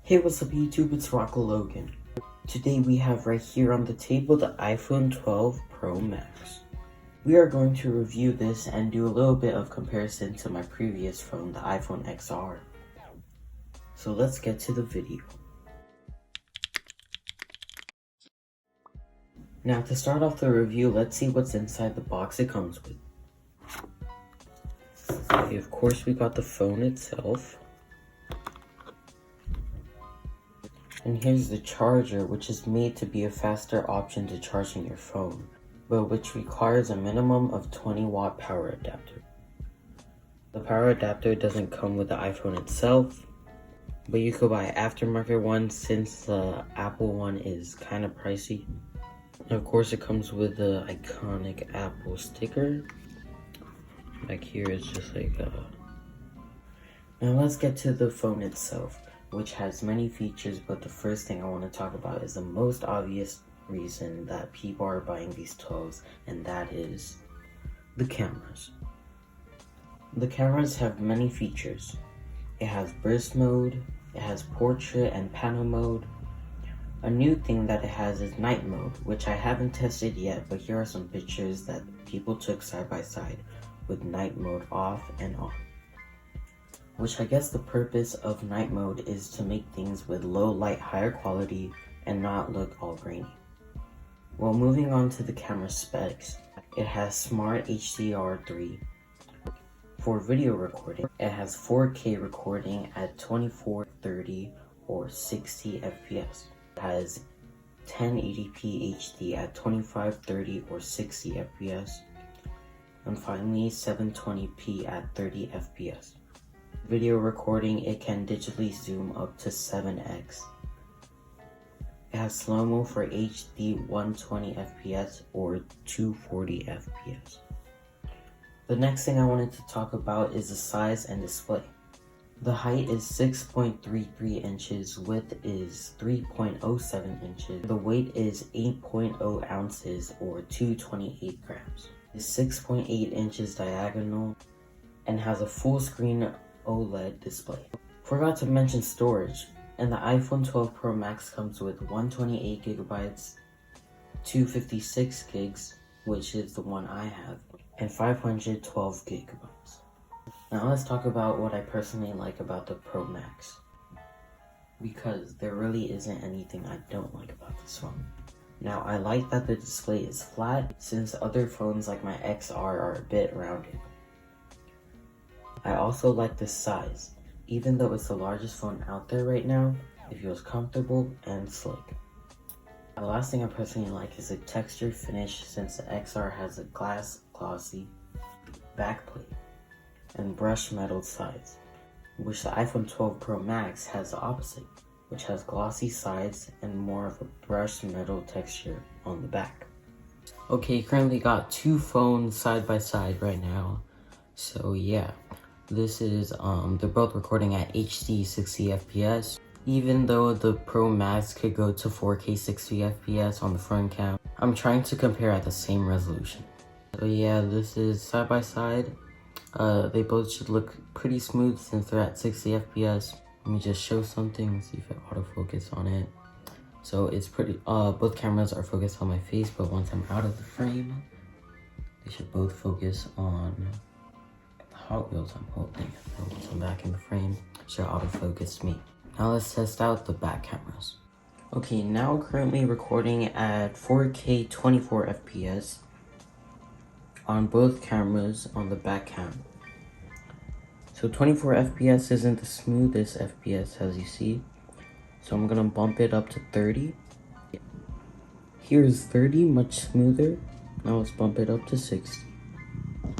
Hey, what's up YouTube, it's Rocco Logan. Today we have right here on the table the iPhone 12 Pro Max. We are going to review this and do a little bit of comparison to my previous phone, the iPhone XR. So let's get to the video. Now to start off the review, let's see what's inside the box it comes with. Okay, of course we got the phone itself. And here's the charger, which is made to be a faster option to charging your phone, but which requires a minimum of 20-watt power adapter. The power adapter doesn't come with the iPhone itself, but you could buy aftermarket one since the Apple one is kind of pricey. And of course it comes with the iconic Apple sticker. Back here is just like Now let's get to the phone itself, which has many features, but the first thing I want to talk about is the most obvious reason that people are buying these 12s, and that is the cameras. The cameras have many features. It has burst mode, it has portrait and panel mode. A new thing that it has is night mode, which I haven't tested yet, but here are some pictures that people took side by side with night mode off and on. Which I guess the purpose of night mode is to make things with low light higher quality and not look all grainy. Well, moving on to the camera specs, it has Smart HDR3. For video recording, it has 4K recording at 2430 or 60 FPS. It has 1080p HD at 2530 or 60 FPS. And finally 720p at 30 FPS. Video recording, it can digitally zoom up to 7x. It has slow-mo for HD 120 FPS or 240 FPS. The next thing I wanted to talk about is the size and display. The height is 6.33 inches, width is 3.07 inches, the weight is 8.0 ounces or 228 grams. It's 6.8 inches diagonal and has a full screen OLED display. Forgot to mention storage, and the iPhone 12 Pro Max comes with 128GB, 256 gigs, which is the one I have, and 512GB. Now let's talk about what I personally like about the Pro Max, because there really isn't anything I don't like about this phone. Now I like that the display is flat, since other phones like my XR are a bit rounded. I also like this size. Even though it's the largest phone out there right now, it feels comfortable and slick. The last thing I personally like is the texture finish, since the XR has a glass glossy backplate and brushed metal sides, which the iPhone 12 Pro Max has the opposite, which has glossy sides and more of a brushed metal texture on the back. Okay, currently got two phones side by side right now, so yeah. This is, they're both recording at HD 60 FPS. Even though the Pro Max could go to 4K 60 FPS on the front cam, I'm trying to compare at the same resolution. So yeah, this is side by side. They both should look pretty smooth since they're at 60 FPS. Let me just show something, see if it autofocus on it. So it's pretty, both cameras are focused on my face, but once I'm out of the frame, they should both focus on Hot Wheels I'm holding. Once I'm back in the frame, it should autofocus me. Now let's test out the back cameras. Okay, now currently recording at 4K 24 FPS on both cameras on the back cam. So 24 FPS isn't the smoothest FPS as you see, so I'm gonna bump it up to 30. Here's 30, much smoother. Now let's bump it up to 60.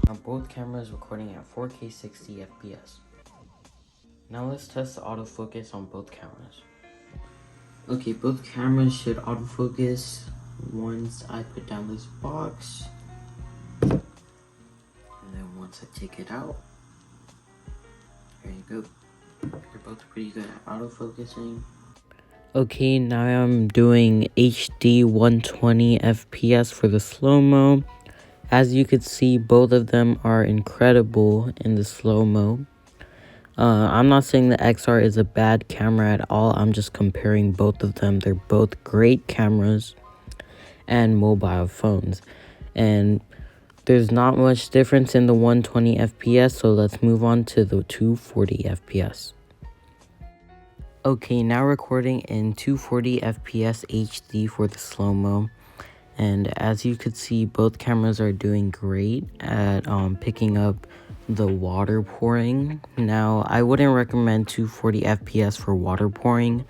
Now both cameras recording at 4K 60 FPS. Now let's test the autofocus on both cameras. Okay, both cameras should autofocus once I put down this box. And then once I take it out, there you go. They're both pretty good at autofocusing. Okay, now I'm doing HD 120 FPS for the slow-mo. As you can see, both of them are incredible in the slow-mo. I'm not saying the XR is a bad camera at all. I'm just comparing both of them. They're both great cameras and mobile phones. And there's not much difference in the 120 FPS, so let's move on to the 240 FPS. Okay, now recording in 240 FPS HD for the slow-mo. And as you could see, both cameras are doing great at picking up the water pouring. Now, I wouldn't recommend 240 FPS for water pouring.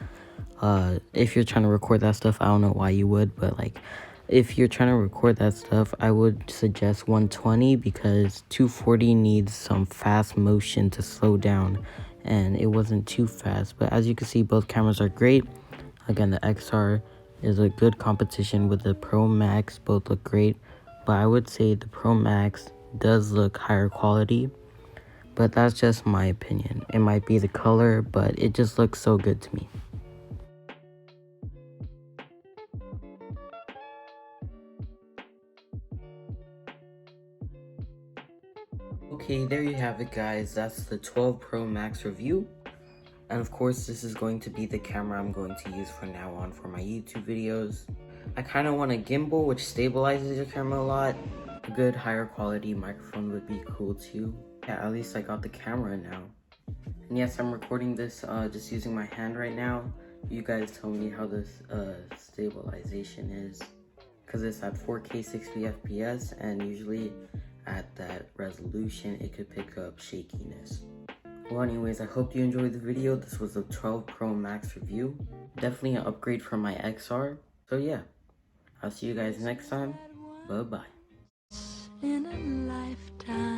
If you're trying to record that stuff, I don't know why you would, but like, if you're trying to record that stuff, I would suggest 120 because 240 needs some fast motion to slow down, and it wasn't too fast. But as you can see, both cameras are great. Again, the XR is a good competition with the Pro Max. Both look great, but I would say the Pro Max does look higher quality, but that's just my opinion. It might be the color, but it just looks so good to me. Okay, there you have it, guys. That's the 12 Pro Max review. And of course, this is going to be the camera I'm going to use from now on for my YouTube videos. I kind of want a gimbal, which stabilizes your camera a lot. A good higher quality microphone would be cool too. Yeah, at least I got the camera now. And yes, I'm recording this just using my hand right now. You guys tell me how this stabilization is. Because it's at 4K 60 FPS, and usually at that resolution, it could pick up shakiness. Well, anyways, I hope you enjoyed the video. This was a 12 Pro Max review. Definitely an upgrade from my XR. So yeah, I'll see you guys next time. Bye-bye. In a lifetime.